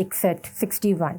61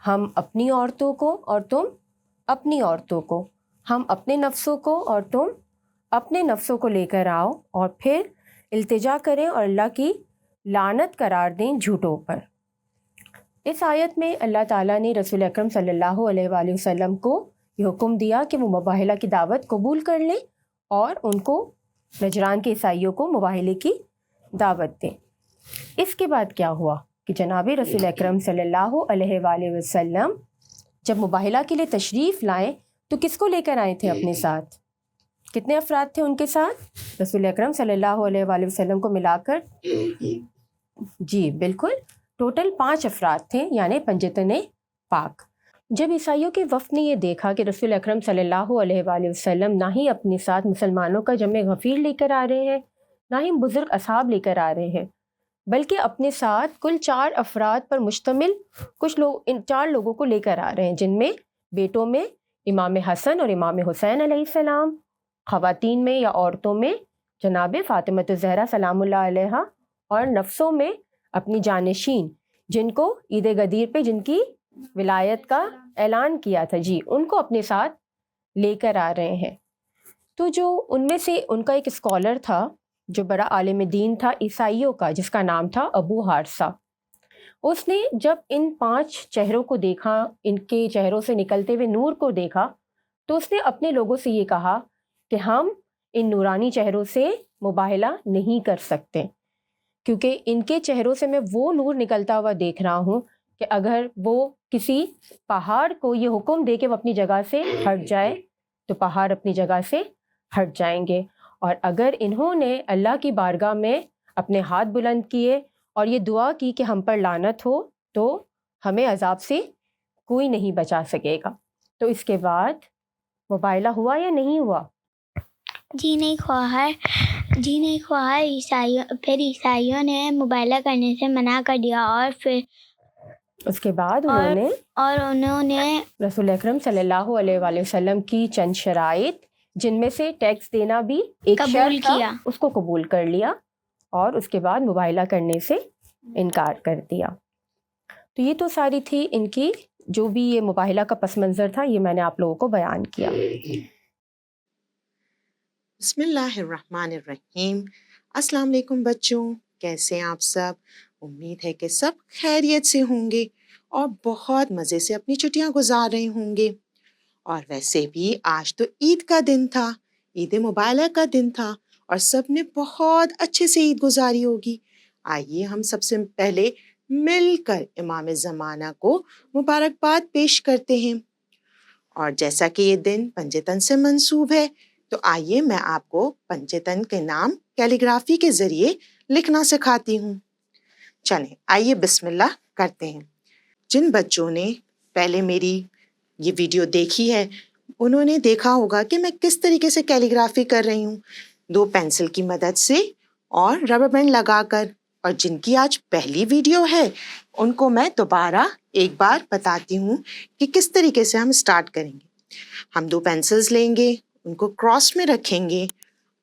ہم اپنی عورتوں کو اور تم اپنی عورتوں کو، ہم اپنے نفسوں کو اور تم اپنے نفسوں کو لے کر آؤ، اور پھر التجا کریں اور اللہ کی لعنت قرار دیں جھوٹوں پر۔ اس آیت میں اللہ تعالیٰ نے رسول اکرم صلی اللہ علیہ وآلہ وسلم کو یہ حکم دیا کہ وہ مباہلہ کی دعوت قبول کر لیں اور ان کو نجران کے عیسائیوں کو مباہلے کی دعوت دیں۔ اس کے بعد کیا ہوا کہ جناب رسول اکرم صلی اللہ علیہ وآلہ وسلم جب مباہلہ کے لیے تشریف لائیں تو کس کو لے کر آئے تھے اپنے ساتھ؟ کتنے افراد تھے ان کے ساتھ؟ رسول اکرم صلی اللہ علیہ وآلہ وسلم کو ملا کر جی بالکل ٹوٹل 5 افراد تھے، یعنی پنجتن پاک۔ جب عیسائیوں کے وفد نے یہ دیکھا کہ رسول اکرم صلی اللہ علیہ وآلہ وسلم نہ ہی اپنے ساتھ مسلمانوں کا جمع غفیر لے کر آ رہے ہیں، نہ ہی بزرگ اصحاب لے کر آ رہے ہیں، بلکہ اپنے ساتھ کل 4 افراد پر مشتمل کچھ لوگ، ان 4 لوگوں کو لے کر آ رہے ہیں، جن میں بیٹوں میں امام حسن اور امام حسین علیہ السلام، خواتین میں یا عورتوں میں جناب فاطمہ الزہرا سلام اللہ علیہا، اور نفسوں میں اپنی جانشین جن کو عید غدیر پہ جن کی ولایت کا اعلان کیا تھا، جی ان کو اپنے ساتھ لے کر آ رہے ہیں۔ تو جو ان میں سے ان کا ایک اسکالر تھا جو بڑا عالم دین تھا عیسائیوں کا، جس کا نام تھا ابو حارثہ، اس نے جب ان 5 چہروں کو دیکھا، ان کے چہروں سے نکلتے ہوئے نور کو دیکھا، تو اس نے اپنے لوگوں سے یہ کہا کہ ہم ان نورانی چہروں سے مباہلہ نہیں کر سکتے، کیونکہ ان کے چہروں سے میں وہ نور نکلتا ہوا دیکھ رہا ہوں کہ اگر وہ کسی پہاڑ کو یہ حکم دے کہ وہ اپنی جگہ سے ہٹ جائے تو پہاڑ اپنی جگہ سے ہٹ جائیں گے، اور اگر انہوں نے اللہ کی بارگاہ میں اپنے ہاتھ بلند کیے اور یہ دعا کی کہ ہم پر لعنت ہو تو ہمیں عذاب سے کوئی نہیں بچا سکے گا۔ تو اس کے بعد مباہلہ ہوا یا نہیں ہوا؟ جی نہیں خواہر عیسائیوں نے مباہلہ کرنے سے منع کر دیا، اور پھر اس کے بعد انہوں نے رسول اکرم صلی اللہ علیہ وآلہ وسلم کی چند شرائط، جن میں سے ٹیکس دینا بھی ایک شرط تھا، اس کو قبول کر لیا، اور اس کے بعد مباہلہ کرنے سے انکار کر دیا۔ تو یہ تو ساری تھی ان کی جو بھی یہ مباہلہ کا پس منظر تھا، یہ میں نے آپ لوگوں کو بیان کیا۔ بسم اللہ الرحمن الرحیم۔ السلام علیکم بچوں، کیسے ہیں آپ سب؟ امید ہے کہ سب خیریت سے ہوں گے اور بہت مزے سے اپنی چھٹیاں گزار رہے ہوں گے۔ اور ویسے بھی آج تو عید کا دن تھا، عید مبارکہ کا دن تھا، اور سب نے بہت اچھے سے عید گزاری ہوگی۔ آئیے ہم سب سے پہلے مل کر امام زمانہ کو مبارکباد پیش کرتے ہیں۔ اور جیسا کہ یہ دن پنجتن سے منسوب ہے، تو آئیے میں آپ کو پنجتن کے نام کیلیگرافی کے ذریعے لکھنا سکھاتی ہوں۔ چلیں آئیے بسم اللہ کرتے ہیں۔ جن بچوں نے پہلے میری یہ ویڈیو دیکھی ہے، انہوں نے دیکھا ہوگا کہ میں کس طریقے سے کیلیگرافی کر رہی ہوں، 2 پینسل کی مدد سے اور ربر بینڈ لگا کر۔ اور جن کی آج پہلی ویڈیو ہے، ان کو میں دوبارہ ایک بار بتاتی ہوں کہ کس طریقے سے ہم اسٹارٹ کریں گے۔ ہم 2 پینسلز لیں گے، ان کو کراس میں رکھیں گے،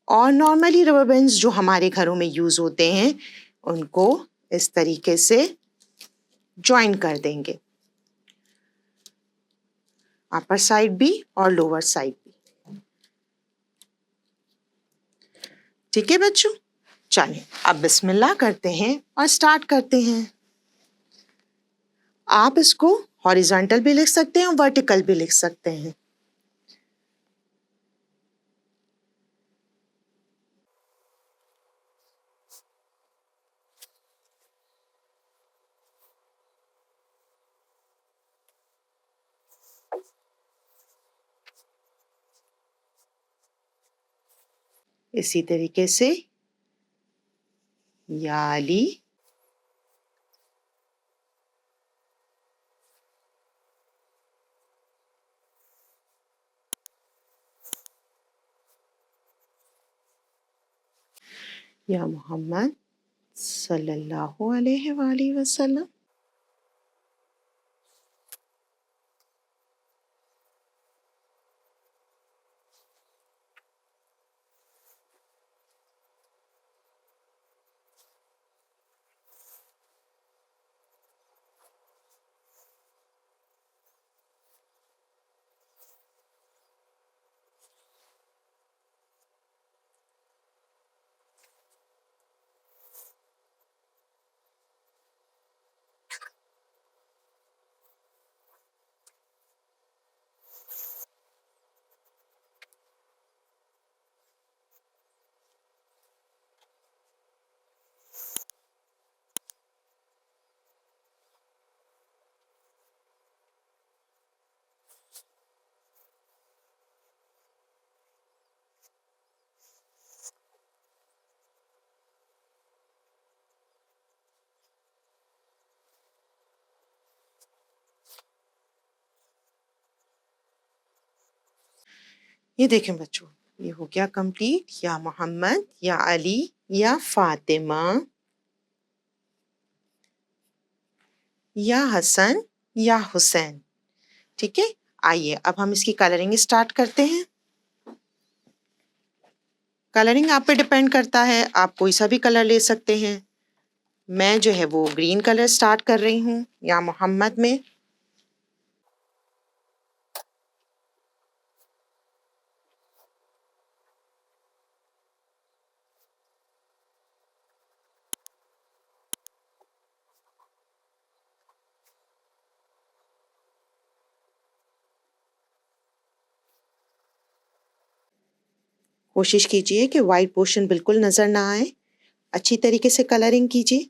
اور نارملی ربر بینڈز جو ہمارے گھروں میں یوز ہوتے ہیں ان کو اس طریقے سے جوائن کر دیں گے، اپر سائڈ بھی اور لوور سائڈ بھی۔ ٹھیک ہے بچوں، چلیں اب بسم اللہ کرتے ہیں اور اسٹارٹ کرتے ہیں۔ آپ اس کو ہاریزونٹل بھی لکھ سکتے ہیں اور ورٹیکل بھی لکھ سکتے ہیں۔ اسی طریقے سے یا علی، یا محمد صلی اللہ علیہ وآلہ وسلم۔ یہ دیکھیں بچوں، یہ ہو گیا کمپلیٹ، یا محمد، یا علی، یا فاطمہ، یا حسن، یا حسین. ٹھیک ہے، آئیے اب ہم اس کی کلرنگ اسٹارٹ کرتے ہیں. کلرنگ آپ پہ ڈپینڈ کرتا ہے، آپ کوئی سا بھی کلر لے سکتے ہیں. میں جو ہے وہ گرین کلر اسٹارٹ کر رہی ہوں یا محمد میں. کوشش کیجئے کہ وائٹ پورشن بالکل نظر نہ آئے، اچھی طریقے سے کلرنگ کیجئے.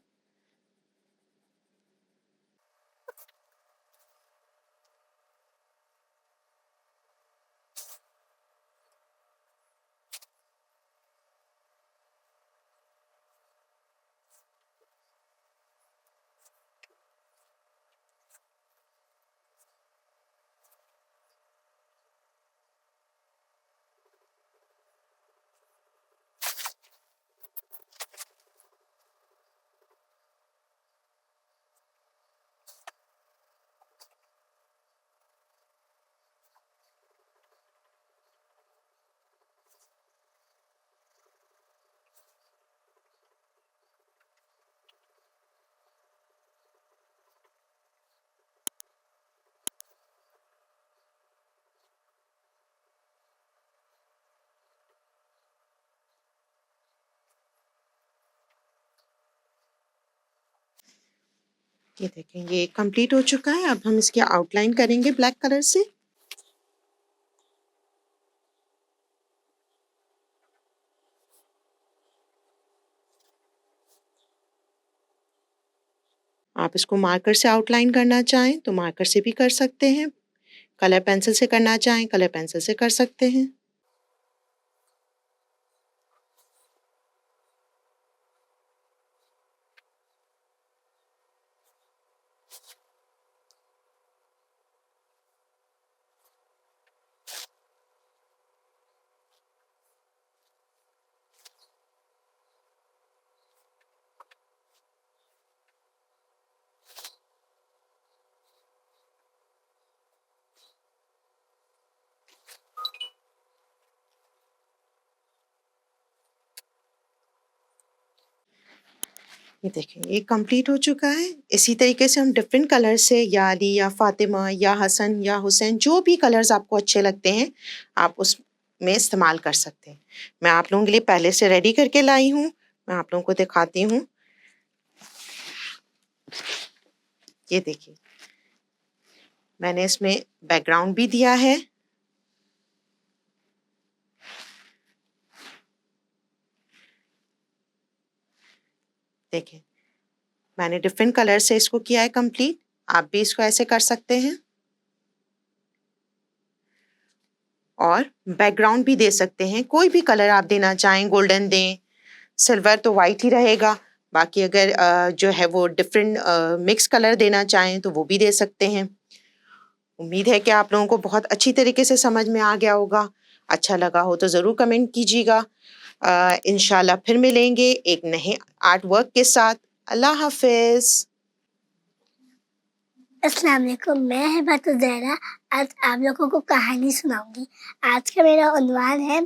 یہ دیکھیں، یہ کمپلیٹ ہو چکا ہے. اب ہم اس کی آؤٹ لائن کریں گے بلیک کلر سے. آپ اس کو مارکر سے آؤٹ لائن کرنا چاہیں تو مارکر سے بھی کر سکتے ہیں، کلر پینسل سے کرنا چاہیں کلر پینسل سے کر سکتے ہیں. یہ دیکھیں، یہ کمپلیٹ ہو چکا ہے. اسی طریقے سے ہم ڈفرینٹ کلر سے یا علی یا فاطمہ یا حسن یا حسین، جو بھی کلرز آپ کو اچھے لگتے ہیں آپ اس میں استعمال کر سکتے ہیں. میں آپ لوگوں کے لیے پہلے سے ریڈی کر کے لائی ہوں، میں آپ لوگوں کو دکھاتی ہوں. یہ دیکھیے، میں نے اس میں بیک گراؤنڈ بھی دیا ہے. دیکھیں، میں نے ڈفرینٹ کلر سے اس کو کیا ہے کمپلیٹ. آپ بھی اس کو ایسے کر سکتے ہیں اور بیک گراؤنڈ بھی دے سکتے ہیں. کوئی بھی کلر آپ دینا چاہیں، گولڈن دیں، سلور تو وائٹ ہی رہے گا. باقی اگر جو ہے وہ ڈفرینٹ مکس کلر دینا چاہیں تو وہ بھی دے سکتے ہیں. امید ہے کہ آپ لوگوں کو بہت اچھی طریقے سے سمجھ میں آ گیا ہوگا. اچھا لگا ہو تو ضرور کمنٹ کیجیے گا. انشاءاللہ پھر ملیں گے ایک نئے آرٹ ورک کے ساتھ. اللہ حافظ. السلام علیکم، میں ہبت الزہرا آج آپ لوگوں کو کہانی سناؤں گی. آج کا میرا عنوان ہے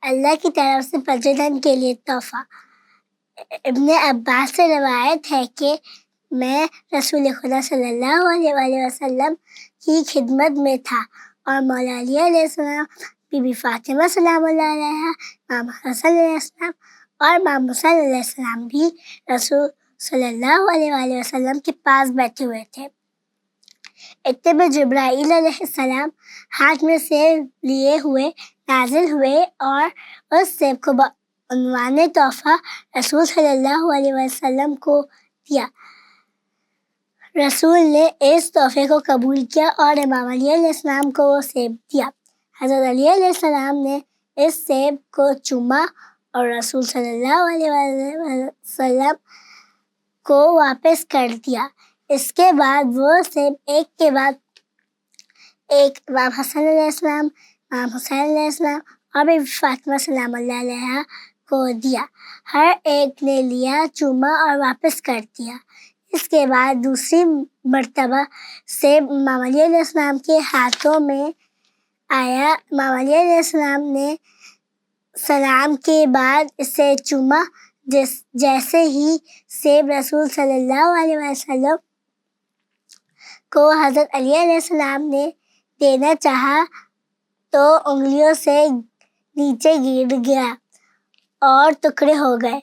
اللہ کی طرف سے بجدن کے لیے تحفہ. ابن عباس سے روایت ہے کہ میں رسول خدا صلی اللہ علیہ وآلہ وسلم کی خدمت میں تھا اور مولا علی علیہ السلام، بی بی فاطمہ سلام اللہ علیہا، امام حسن علیہ السلام اور امام حسین علیہ السلام بھی رسول صلی اللہ علیہ وآلہ وسلم کے پاس بیٹھے ہوئے تھے. اتنے میں جبرائیل علیہ السلام ہاتھ میں سیب لیے ہوئے نازل ہوئے اور اس سیب کو عنوان تحفہ رسول صلی اللہ علیہ وسلم کو دیا. رسول نے اس تحفے کو قبول کیا اور امام علی علیہ السلام کو وہ سیب دیا. حضرت علی علیہ السلام نے اس سیب کو چوما اور رسول صلی اللہ علیہ وسلم کو واپس کر دیا. اس کے بعد وہ سیب ایک کے بعد ایک امام حسن علیہ السلام، امام حسین علیہ السلام اور بی بی فاطمہ سلام اللہ علیہ کو دیا. ہر ایک نے لیا، چوما اور واپس کر دیا. اس کے بعد دوسری مرتبہ سیب امام علی علیہ السلام کے ہاتھوں میں آیا. امام علی علیہ السلام نے سلام کے بعد اسے چوما. جیسے ہی سیب رسول صلی اللہ علیہ وسلم کو حضرت علی علیہ السلام نے دینا چاہا تو انگلیوں سے نیچے گر گیا اور ٹکڑے ہو گئے.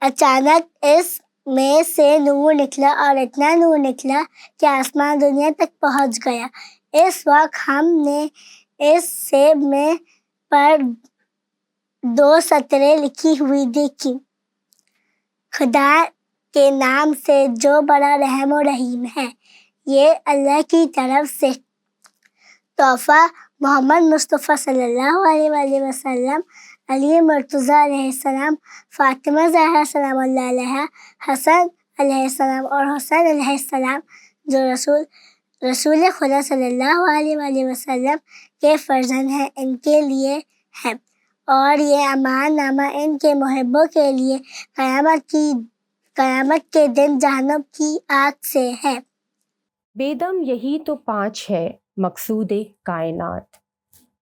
اچانک اس میں سے نور نکلا اور اتنا نور نکلا کہ آسمان دنیا تک پہنچ گیا. اس وقت ہم نے اس سیب میں پر 2 سطریں لکھی ہوئی دیکھی. خدا کے نام سے جو بڑا رحم و رحیم ہے. یہ اللہ کی طرف سے تحفہ محمد مصطفیٰ صلی اللہ علیہ وآلہ وسلم، علی مرتضیٰ علیہ السلام، فاطمہ زہرا سلام اللہ علیہا، حسن علیہ السلام اور حسین علیہ السلام جو رسول خدا صلی اللہ علیہ وآلہ وسلم کے فرزند ہیں، ان کے لیے ہے. اور یہ امان نامہ ان کے محبوں کے لیے قیامت کے دن جہنم کی آگ سے ہے. بیدم یہی تو 5 ہے مقصود کائنات.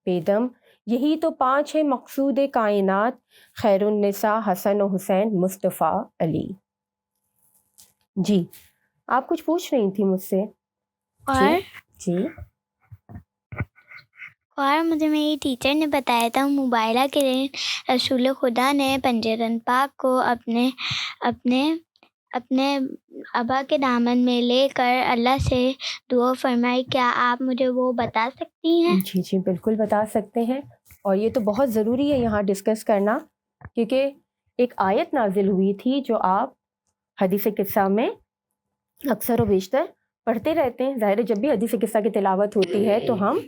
بیدم یہی تو 5 ہے مقصود کائنات. خیر النساء حسن و حسین مصطفیٰ علی. جی آپ کچھ پوچھ رہی تھی مجھ سے؟ جی اور مجھے میری ٹیچر نے بتایا تھا مباہلہ کے دن رسول خدا نے پنجرن پاک کو اپنے ابا کے دامن میں لے کر اللہ سے دعا فرمائی. کیا آپ مجھے وہ بتا سکتی ہیں؟ جی بالکل بتا سکتے ہیں. اور یہ تو بہت ضروری ہے یہاں ڈسکس کرنا، کیونکہ ایک آیت نازل ہوئی تھی جو آپ حدیث قصہ میں اکثر و بیشتر پڑھتے رہتے ہیں. ظاہر ہے جب بھی حدیث قصہ کی تلاوت ہوتی ہے تو ہم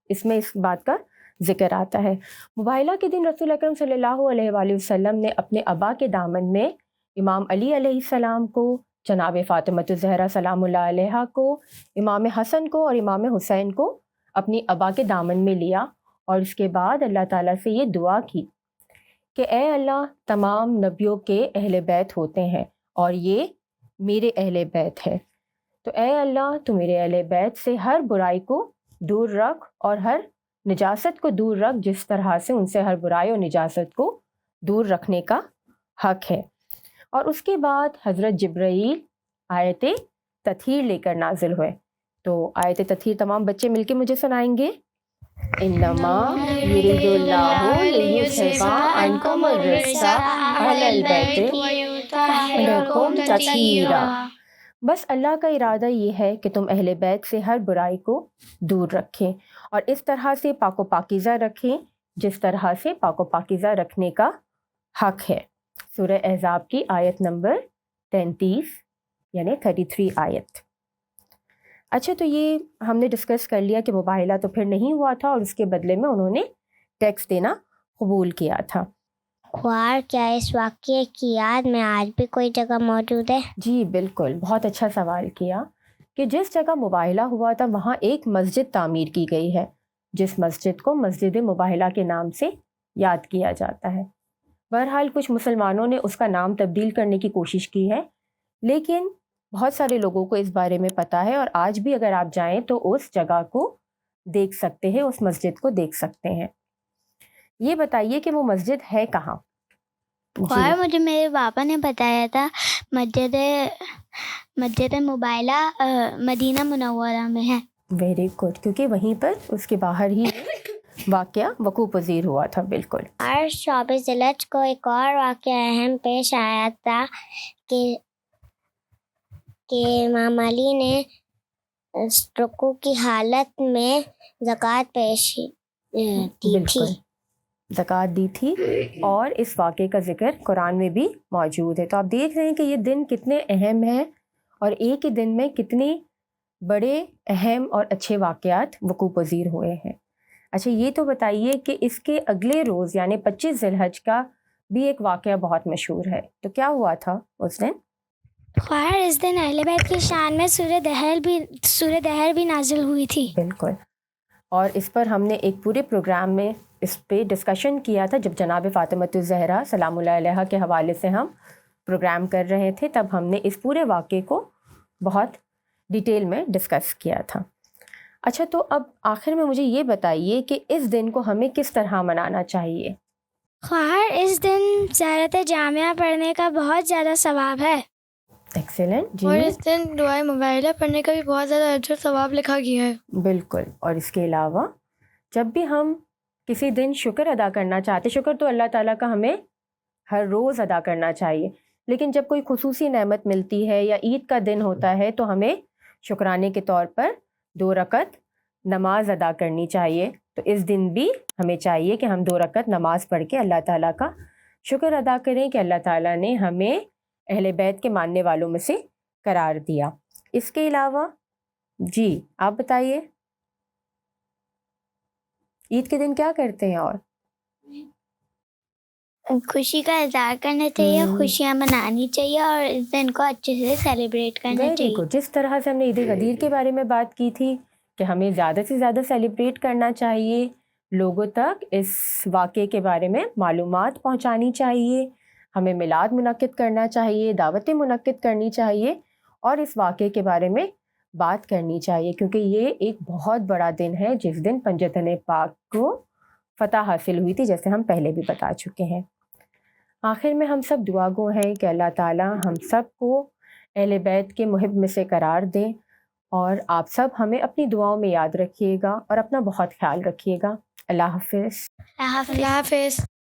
اس میں اس بات کا ذکر آتا ہے. مباہلہ کے دن رسول اکرم صلی اللہ علیہ وآلہ وسلم نے اپنے ابا کے دامن میں امام علی علیہ السلام کو، جناب فاطمہ الزہرا سلام اللہ علیہا کو، امام حسن کو اور امام حسین کو اپنی ابا کے دامن میں لیا. اور اس کے بعد اللہ تعالیٰ سے یہ دعا کی کہ اے اللہ، تمام نبیوں کے اہل بیت ہوتے ہیں اور یہ میرے اہل بیت ہے، تو اے اللہ تو میرے اہل بیت سے ہر برائی کو دور رکھ اور ہر نجاست کو دور رکھ، جس طرح سے ان سے ہر برائی اور نجاست کو دور رکھنے کا حق ہے. اور اس کے بعد حضرت جبرائیل آیت تطہیر لے کر نازل ہوئے. تو آیت تطہیر تمام بچے مل کے مجھے سنائیں گے. انما یرید اللہ لیذھب عنکم الرجس اہل البیت ویطہرکم تطہیرا. بس اللہ کا ارادہ یہ ہے کہ تم اہل بیت سے ہر برائی کو دور رکھیں اور اس طرح سے پاک و پاکیزہ رکھیں جس طرح سے پاک و پاکیزہ رکھنے کا حق ہے. سورہ احزاب کی آیت نمبر 33 یعنی 33 آیت. اچھا، تو یہ ہم نے ڈسکس کر لیا کہ مباہلہ تو پھر نہیں ہوا تھا اور اس کے بدلے میں انہوں نے ٹیکس دینا قبول کیا تھا. خوار کیا اس واقعے کی یاد میں آج بھی کوئی جگہ موجود ہے؟ جی بالکل، بہت اچھا سوال کیا کہ جس جگہ مباہلہ ہوا تھا وہاں ایک مسجد تعمیر کی گئی ہے جس مسجد کو مسجد مباہلہ کے نام سے یاد کیا جاتا ہے. بہرحال کچھ مسلمانوں نے اس کا نام تبدیل کرنے کی کوشش کی ہے، لیکن بہت سارے لوگوں کو اس بارے میں پتہ ہے اور آج بھی اگر آپ جائیں تو اس جگہ کو دیکھ سکتے ہیں، اس مسجد کو دیکھ سکتے ہیں. یہ بتائیے کہ وہ مسجد ہے کہاں؟ اور مجھے میرے پاپا نے بتایا تھا مسجد مباہلہ مدینہ منورہ میں ہے. ویری گڈ، کیونکہ وہیں پر اس کے باہر ہی واقعہ وقوع پذیر ہوا تھا. بالکل. اور 24 ذیلحج کو ایک اور واقعہ اہم پیش آیا تھا کہ امام علی نے رکوع کی حالت میں زکوٰۃ دی تھی. زکوٰۃ دی تھی اور اس واقعے کا ذکر قرآن میں بھی موجود ہے. تو آپ دیکھ رہے ہیں کہ یہ دن کتنے اہم ہیں اور ایک ہی دن میں کتنے بڑے اہم اور اچھے واقعات وقوع پذیر ہوئے ہیں. اچھا، یہ تو بتائیے کہ اس کے اگلے روز یعنی 25 ذیلحج کا بھی ایک واقعہ بہت مشہور ہے، تو کیا ہوا تھا اس دن؟ خواہر اس دن اہل بیت کی شان میں سورہ دہر بھی نازل ہوئی تھی. بالکل. اور اس پر ہم نے ایک پورے پروگرام میں اس پہ ڈسکشن کیا تھا جب جناب فاطمۃ الزہرا سلام اللہ علیہا کے حوالے سے ہم پروگرام کر رہے تھے، تب ہم نے اس پورے واقعے کو بہت ڈیٹیل میں ڈسکس کیا تھا۔ اچھا، تو اب آخر میں مجھے یہ بتائیے کہ اس دن کو ہمیں کس طرح منانا چاہیے؟ خواہر، اس دن زیارت جامعہ پڑھنے کا بہت زیادہ ثواب ہے۔ ایکسیلنٹ، اور جی اس دن دعائے مبارلہ پڑھنے کا بھی بہت زیادہ اجر ثواب لکھا گیا ہے۔ بالکل۔ اور اس کے علاوہ جب بھی ہم کسی دن شکر ادا کرنا چاہتے، شکر تو اللہ تعالیٰ کا ہمیں ہر روز ادا کرنا چاہیے، لیکن جب کوئی خصوصی نعمت ملتی ہے یا عید کا دن ہوتا ہے تو ہمیں شکرانے کے طور پر 2 رکعت نماز ادا کرنی چاہیے۔ تو اس دن بھی ہمیں چاہیے کہ ہم 2 رکعت نماز پڑھ کے اللہ تعالیٰ کا شکر ادا کریں کہ اللہ تعالیٰ نے ہمیں اہل بیت کے ماننے والوں میں سے قرار دیا۔ اس کے علاوہ جی آپ بتائیے، عید کے دن کیا کرتے ہیں؟ اور خوشی کا اظہار کرنا چاہیے، خوشیاں منانی چاہیے اور اس دن کو اچھے سے سیلیبریٹ کرنا ویری چاہیے۔ گڈ۔ جس طرح سے ہم نے عید غدیر کے بارے میں بات کی تھی کہ ہمیں زیادہ سے زیادہ سیلیبریٹ کرنا چاہیے، لوگوں تک اس واقعے کے بارے میں معلومات پہنچانی چاہیے، ہمیں میلاد منعقد کرنا چاہیے، دعوتیں منعقد کرنی چاہیے اور اس واقعے کے بارے میں بات کرنی چاہیے، کیونکہ یہ ایک بہت بڑا دن ہے جس دن پنجتن پاک کو فتح حاصل ہوئی تھی، جیسے ہم پہلے بھی بتا چکے ہیں۔ آخر میں ہم سب دعا گو ہیں کہ اللہ تعالیٰ ہم سب کو اہل بیت کے محب میں سے قرار دیں، اور آپ سب ہمیں اپنی دعاؤں میں یاد رکھیے گا اور اپنا بہت خیال رکھیے گا۔ اللہ حافظ۔ اللہ حافظ۔ اللہ حافظ۔